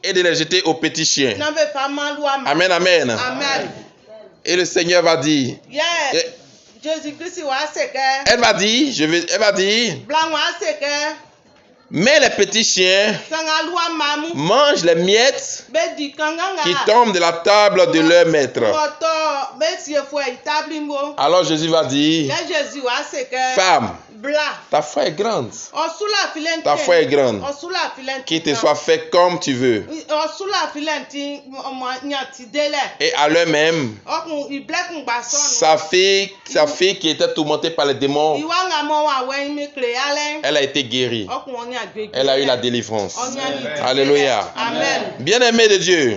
et de les jeter aux petits chiens. na be fa ma lu ama. Amen, amen. Amen. Et le Seigneur va dire, Yeah. et Jésus Christ wa seke. elle va dire, elle va dire, Blanc wa seke. mais les petits chiens Sanga lu ama mu. mangent les miettes Be di kanganga. qui tombent de la table de leur maître. Oto be si fo itablimbo. Alors Jésus va dire, Ya Jésus wa seke. femme, Bla. ta foi est grande. Osula filenti. Ta foi est grande. Osula filenti. Qu'il te soit fait comme tu veux. Osula filenti mo nyati dele. Et à l'heure même, Okun iblekun gba sonu. sa fille qui était tourmentée par les démons, Iwanga mo wa we mi kre ale. elle a été guérie. Okun oni agbegbe. Elle a eu la délivrance. Amen. Alléluia. Amen. Bien-aimé de Dieu,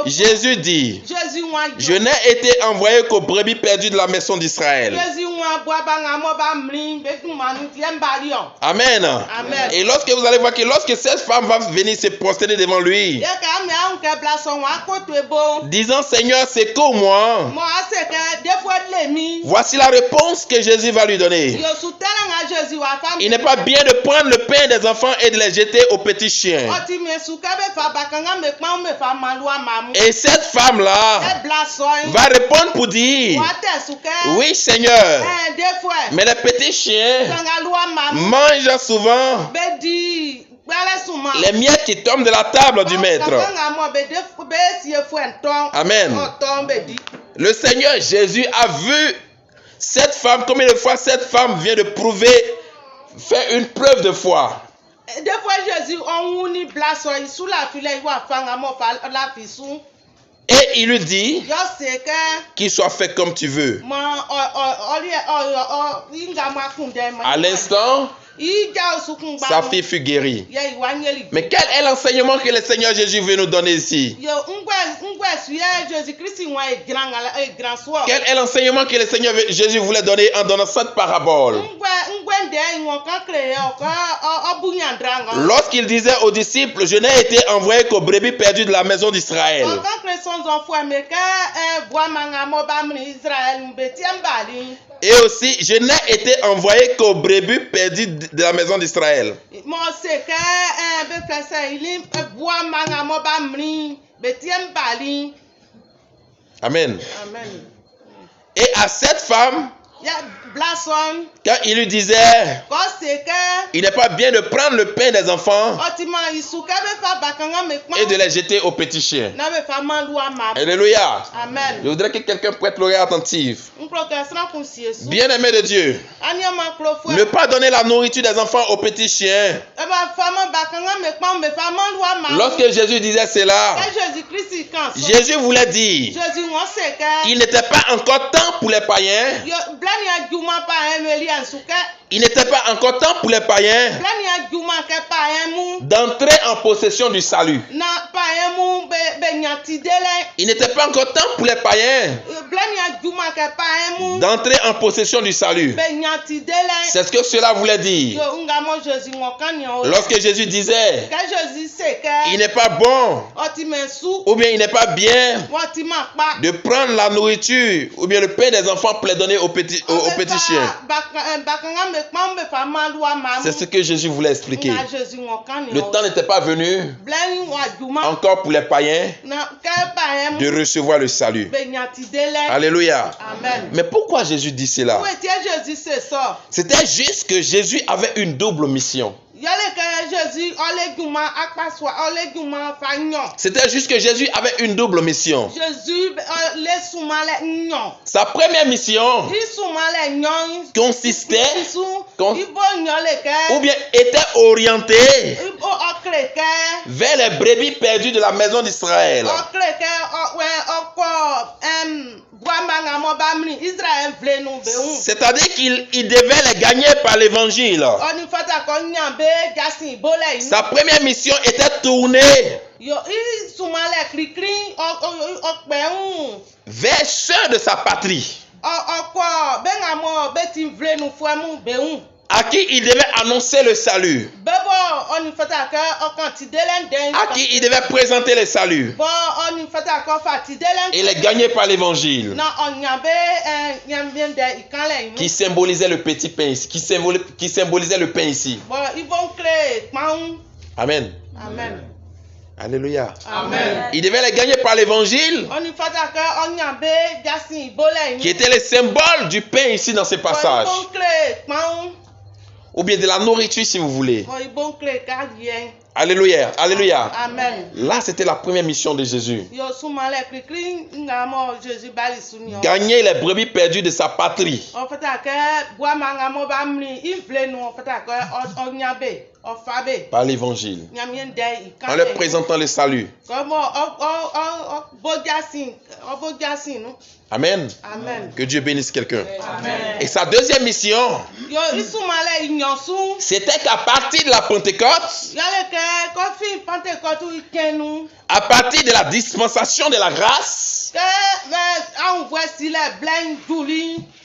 Jésus dit, Jésus wa. je n'ai été envoyé qu'aux brebis perdues de la maison d'Israël. Jésus wa bwa ba nga mo ba mrin be kun manu ti embali o. Amen. Amen. Et lorsque vous allez voir que lorsque cette femme va venir se prosterner devant lui, Ye ka mi an ke bla so wa ko to ebo. disant, Seigneur, secours-moi, Mo aseke defo le mi. voici la réponse que Jésus va lui donner. Yo su tele nga Jésus wa fam. Il n'est pas bien de prendre le pain des enfants et de les jeter aux petits chiens. Oti me su ka be fa ba kanga me pa me fa malu amamu. Et cette femme-là E bla so yin. va répondre pour dire, Wa te su ke. oui Seigneur, Defo. mais les petits chiens Sanga lu amamu. mangent souvent Be di gbele suma. les miettes qui tombent de la table du maître. Amen. Le Seigneur Jésus a vu cette femme, combien de fois cette femme vient de prouver, faire une preuve de foi. Des fois Jésus on uni blaso sous la file wa fanga mo fa la fisu. Et il lui dit Yo sais que qu'il soit fait comme tu veux. À l'instant, sa fille fut guérie. Mais quel est l'enseignement que le Seigneur Jésus veut nous donner ici? Quel est l'enseignement que le Seigneur Jésus voulait donner en donnant cette parabole? Lorsqu'il disait aux disciples, je n'ai été envoyé qu'aux brebis perdues de la maison d'Israël. Et aussi, je n'ai été envoyé qu'aux brebis perdues de la maison d'Israël. Amen. Et à cette femme, quand il lui disait, il n'est pas bien de prendre le pain des enfants et de les jeter aux petits chiens. Alléluia. Amen. Je voudrais que quelqu'un prête l'oreille attentive. Bien-aimé de Dieu, ne pas donner la nourriture des enfants aux petits chiens. Lorsque Jésus disait cela, Jésus voulait dire qu'il n'était pas encore temps pour les païens. Il n'était pas encore temps pour les païens d'entrer en possession du salut. Il n'était pas encore temps pour les païens d'entrer en possession du salut. C'est ce que cela voulait dire. Lorsque Jésus disait, il n'est pas bon, ou bien il n'est pas bien de prendre la nourriture, ou bien le pain des enfants pour les donner aux petits chiens. C'est ce que Jésus voulait expliquer. Le temps n'était pas venu encore pour les païens de recevoir le salut. Alléluia. Amen. Mais pourquoi Jésus dit cela? C'était juste que Jésus avait une double mission. C'était juste que Jésus avait une double mission. Sa première mission consistait ou bien était orientée vers les brebis perdues de la maison d'Israël. C'est-à-dire qu'il devait les gagner par l'évangile. Sa première mission était tournée vers ceux de sa patrie à qui il devait annoncer le salut, à qui il devait présenter le salut et les gagner par l'évangile, qui symbolisait le petit pain ici, qui symbolisait le pain ici. Amen. Amen. Alléluia. Amen. Il devait les gagner par l'évangile, qui était le symbole du pain ici dans ces passages. Ou bien de la nourriture si vous voulez. Alléluia. Alléluia. Amen. Là, c'était la première mission de Jésus. Gagner les brebis perdues de sa patrie. Par l'évangile. En leur présentant le salut. Amen. Amen. Que Dieu bénisse quelqu'un. Amen. Et sa deuxième mission, c'était qu'à partir de la Pentecôte, à partir de la dispensation de la grâce,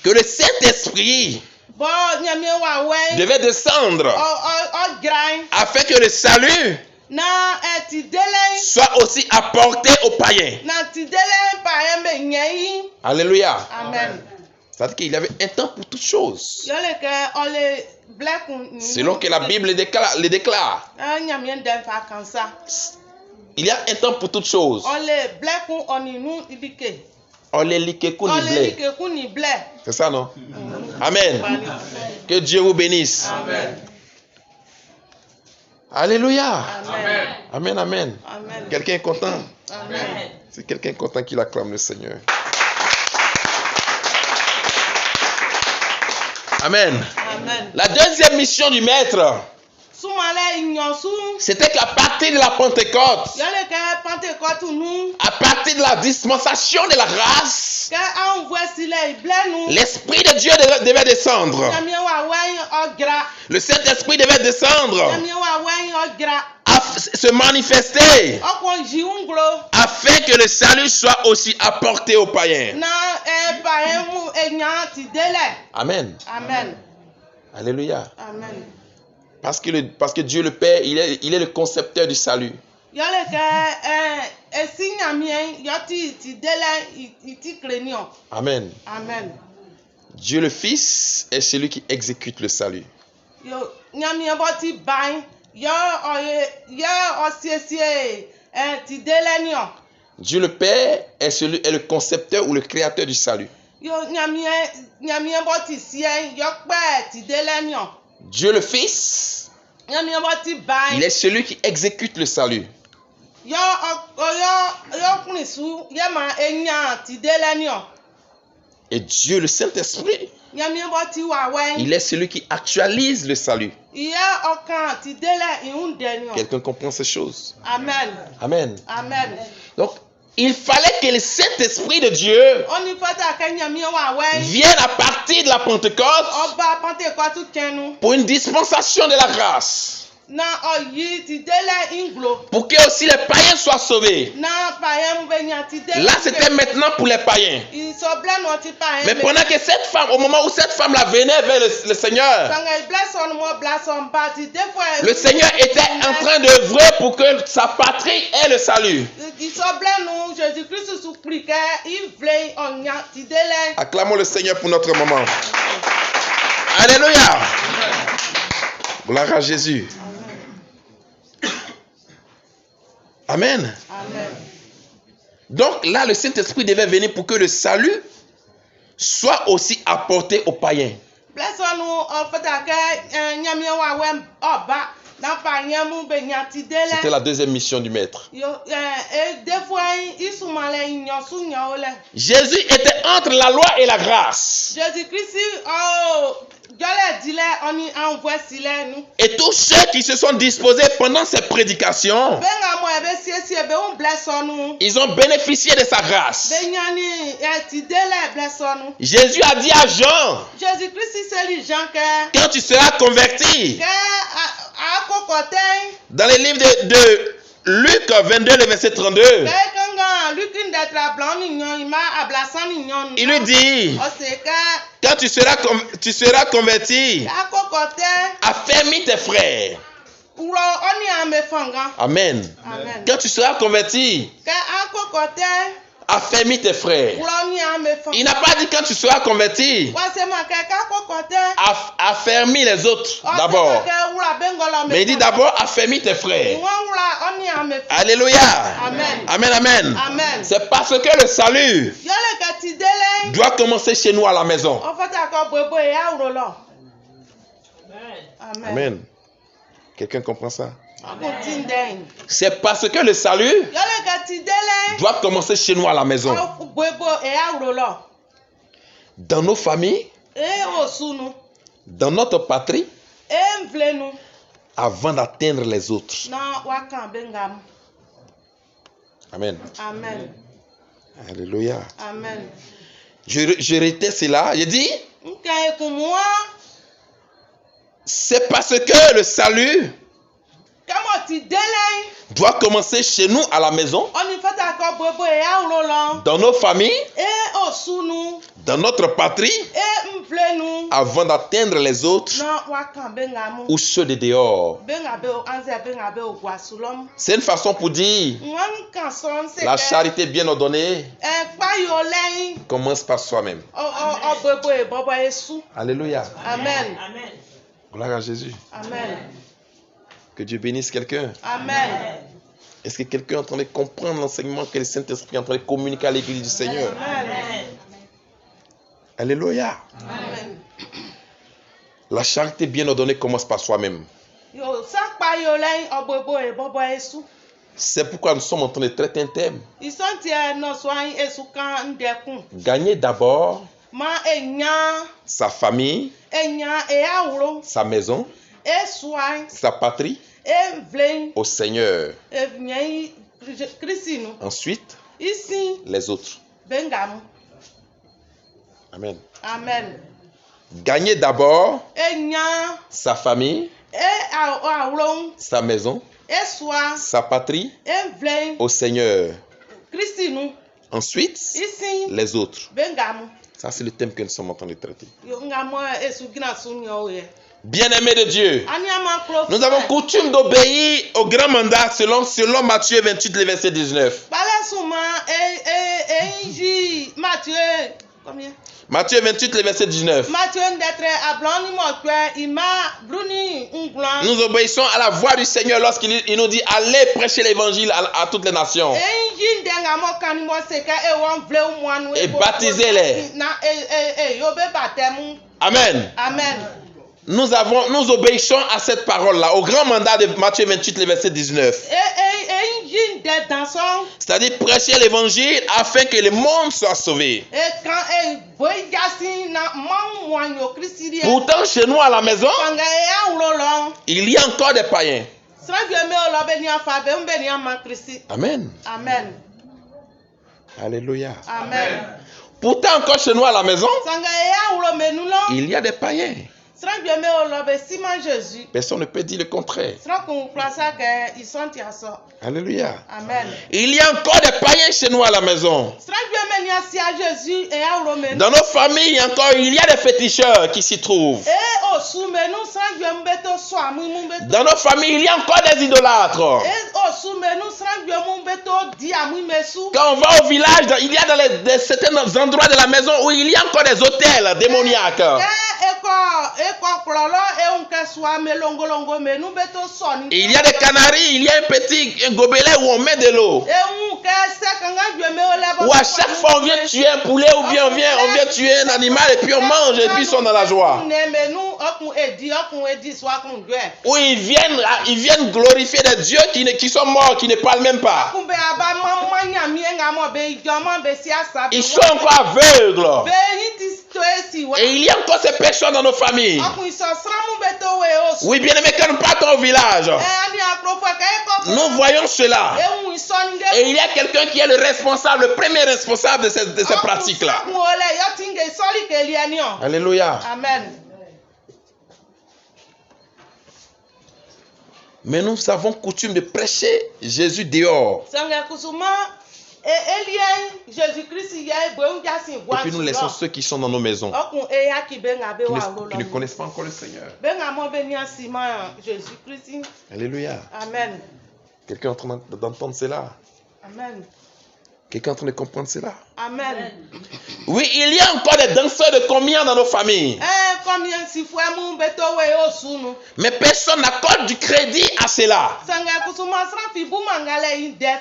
que le Saint-Esprit devait descendre afin que le salut soit aussi apporté aux païens. Alléluia. Amen. C'est-à-dire qu'il y avait un temps pour toutes choses. Selon que la Bible le déclare. Il y a un temps pour toutes choses. C'est ça, non? Amen. Que Dieu vous bénisse. Amen. Alléluia. Amen. Amen, amen. Amen. Quelqu'un est content? Amen. C'est quelqu'un content qui acclame le Seigneur. Amen. Amen. La deuxième mission du maître, c'était qu'à partir de la Pentecôte, à partir de la dispensation de la grâce, l'Esprit de Dieu devait descendre. Le Saint-Esprit devait descendre, se manifester, afin que le salut soit aussi apporté aux païens. Amen. Amen. Alléluia. Amen. Parce que Dieu le Père, il est le concepteur du salut. Amen. Amen. Dieu le Fils est celui qui exécute le salut. Dieu le Père est le concepteur ou le créateur du salut. Dieu le Fils, il est celui qui exécute le salut. Et Dieu le Saint-Esprit, il est celui qui actualise le salut. Quelqu'un comprend ces choses? Amen. Amen. Amen. Donc, il fallait que le Saint-Esprit de Dieu vienne à partir de la Pentecôte pour une dispensation de la grâce. Pour que aussi les païens soient sauvés. Là, c'était maintenant pour les païens. Mais pendant que cette femme, au moment où cette femme-là venait vers le Seigneur, le Seigneur était en train d'œuvrer pour que sa patrie ait le salut. Acclamons le Seigneur pour notre moment. Alléluia. Gloire à Jésus. Amen. Amen. Donc là, le Saint-Esprit devait venir pour que le salut soit aussi apporté aux païens. C'était la deuxième mission du maître. Jésus était entre la loi et la grâce. Et tous ceux qui se sont disposés pendant ces prédications, ils ont bénéficié de sa grâce. Jésus a dit à Jean, quand tu seras converti, dans le livre de Luc 22, le verset 32, il lui dit, quand tu seras converti, affermis tes frères. Amen. Amen. Quand tu seras converti, affermis tes frères. Il n'a pas dit quand tu seras converti, affermis les autres d'abord. Mais il dit d'abord affermis tes frères. Alléluia. Amen, amen. C'est parce que le salut doit commencer chez nous à la maison. Amen. Quelqu'un comprend ça? C'est parce que le salut doit commencer chez nous à la maison. Dans nos familles, dans notre patrie, avant d'atteindre les autres. Amen. Amen. Alléluia. Amen. Je répète cela. Je dis, c'est parce que le salut doit commencer chez nous à la maison, dans nos familles, dans notre patrie, avant d'atteindre les autres ou ceux de dehors. C'est une façon pour dire la charité bien ordonnée commence par soi-même. Alléluia. Amen. Gloire à Jésus. Amen. Que Dieu bénisse quelqu'un. Amen. Est-ce que quelqu'un est en train de comprendre l'enseignement que le Saint-Esprit est en train de communiquer à l'Église du Seigneur? Amen. Alléluia. Amen. La charité bien ordonnée commence par soi-même. C'est pourquoi nous sommes en train de traiter un thème. Gagner d'abord sa famille, sa maison, sa patrie au Seigneur. Ensuite, les autres. Amen. Amen. Gagner d'abord sa famille, sa maison, sa patrie au Seigneur. Ensuite, les autres. Ça, c'est le thème que nous sommes en train de traiter. Bien-aimés de Dieu, nous avons coutume d'obéir au grand mandat selon Matthieu 28, le verset 19. Matthieu 28, le verset 19. Nous obéissons à la voix du Seigneur lorsqu'il nous dit allez prêcher l'évangile à toutes les nations et baptisez-les. Amen. Amen. Nous obéissons à cette parole-là, au grand mandat de Matthieu 28, le verset 19. C'est-à-dire prêcher l'évangile afin que le monde soit sauvé. Pourtant, chez nous à la maison, il y a encore des païens. Amen. Amen. Alléluia. Amen. Pourtant, encore chez nous à la maison, il y a des païens. Personne ne peut dire le contraire. Alléluia. Amen. Il y a encore des païens chez nous à la maison. Dans nos familles, il y a des féticheurs qui s'y trouvent. Dans nos familles, il y a encore des idolâtres. Quand on va au village, il y a dans certains endroits de la maison où il y a encore des hôtels démoniaques. Il y a des canaries, il y a un gobelet où on met de l'eau. Où à chaque fois on vient tuer un poulet ou bien on vient tuer un animal et puis on mange et puis ils sont dans la joie. Où ils viennent glorifier des dieux qui sont morts, qui ne parlent même pas. Ils sont encore aveugles. Et il y a encore ces personnes dans nos familles. Oui, bien aimé, quand nous partons au village, nous voyons cela. Et il y a quelqu'un qui est le responsable, le premier responsable de ces pratiques-là. Alléluia. Amen. Mais nous avons coutume de prêcher Jésus dehors. Et puis nous laissons ceux qui sont dans nos maisons, qui ne connaissent pas encore le Seigneur. Alléluia. Amen. Quelqu'un est en train d'entendre cela? Amen. Quelqu'un est en train de comprendre cela? Amen. Oui, il y a encore des danseurs de communion dans nos familles. Mais personne n'accorde du crédit à cela.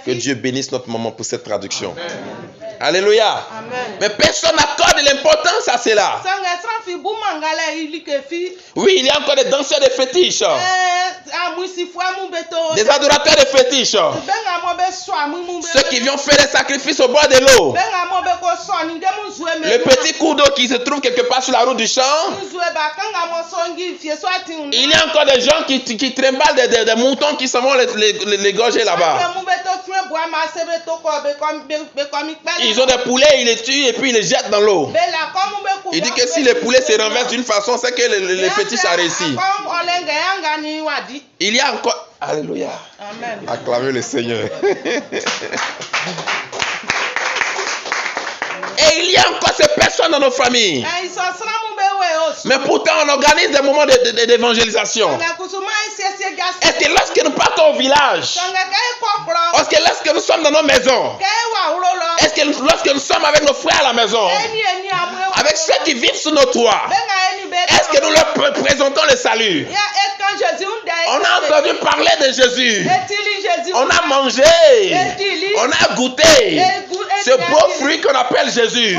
Que Dieu bénisse notre maman pour cette traduction. Amen. Alléluia. Amen. Mais personne n'accorde l'importance à cela. Oui, il y a encore des danseurs de fétiches. Des adorateurs de fétiches. Ceux qui viennent faire des sacrifices au bord de l'eau. Le petit coup d'eau qui se trouve quelque part sur la route du champ. Il y a encore des gens qui trimballent des moutons qui s'en vont les gorger là-bas. Ils ont des poulets, ils les tuent et puis ils les jettent dans l'eau. Il dit que si les poulets se renversent d'une façon, c'est que le fétiche a réussi. Il y a encore... Alléluia. Amen. Acclamez le Seigneur. Et il y a encore ces personnes dans nos familles. Mais pourtant, on organise des moments d'évangélisation. Est-ce que lorsque nous partons au village, est-ce que lorsque nous sommes dans nos maisons, est-ce que lorsque nous sommes avec nos frères à la maison, avec ceux qui vivent sous nos toits, est-ce que nous leur présentons le salut? On a entendu parler de Jésus. On a mangé. On a goûté ce beau fruit qu'on appelle Jésus.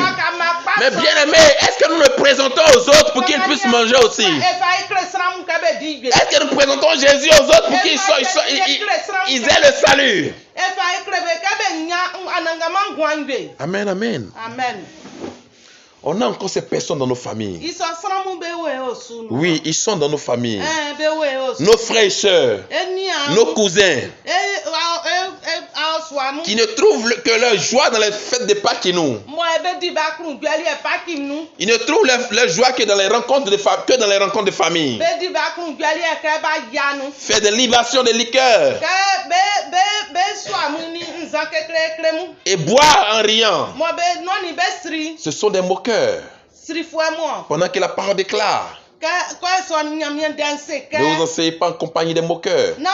Mais bien aimé, est-ce que nous le présentons aux autres pour qu'ils puissent manger aussi? Est-ce que nous présentons Jésus aux autres pour qu'ils aient le salut? Amen, amen. Amen. On a encore ces personnes dans nos familles. Oui, ils sont dans nos familles. Nos frères et sœurs, nos cousins, qui ne trouvent que leur joie dans les fêtes de Pâques que nous. Ils ne trouvent leur joie que dans les rencontres de famille. Faire des libations de liqueurs. Et boire en riant. Ce sont des moqueurs. Pendant que la parole déclare, ne vous enseignez pas en compagnie des moqueurs. Ne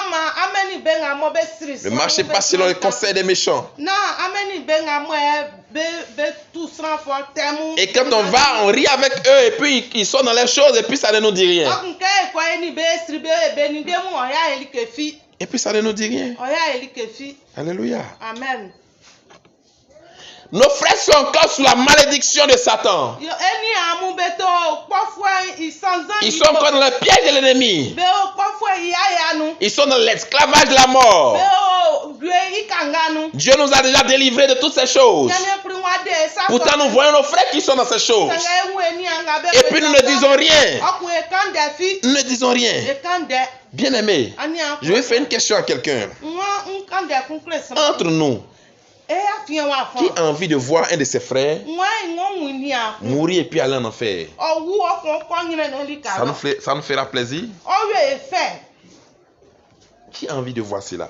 marchez pas selon les conseils des méchants. Et quand on va, on rit avec eux et puis ils sont dans les choses et puis ça ne nous dit rien. Et puis ça ne nous dit rien. Alléluia. Amen. Nos frères sont encore sous la malédiction de Satan. Ils sont encore dans le piège de l'ennemi. Ils sont dans l'esclavage de la mort. Dieu nous a déjà délivrés de toutes ces choses. Pourtant, nous voyons nos frères qui sont dans ces choses. Et puis nous ne disons rien. Nous ne disons rien. Bien aimé, je vais faire une question à quelqu'un. Entre nous, qui a envie de voir un de ses frères mourir et puis aller en enfer? Ça nous fera plaisir? Qui a envie de voir cela?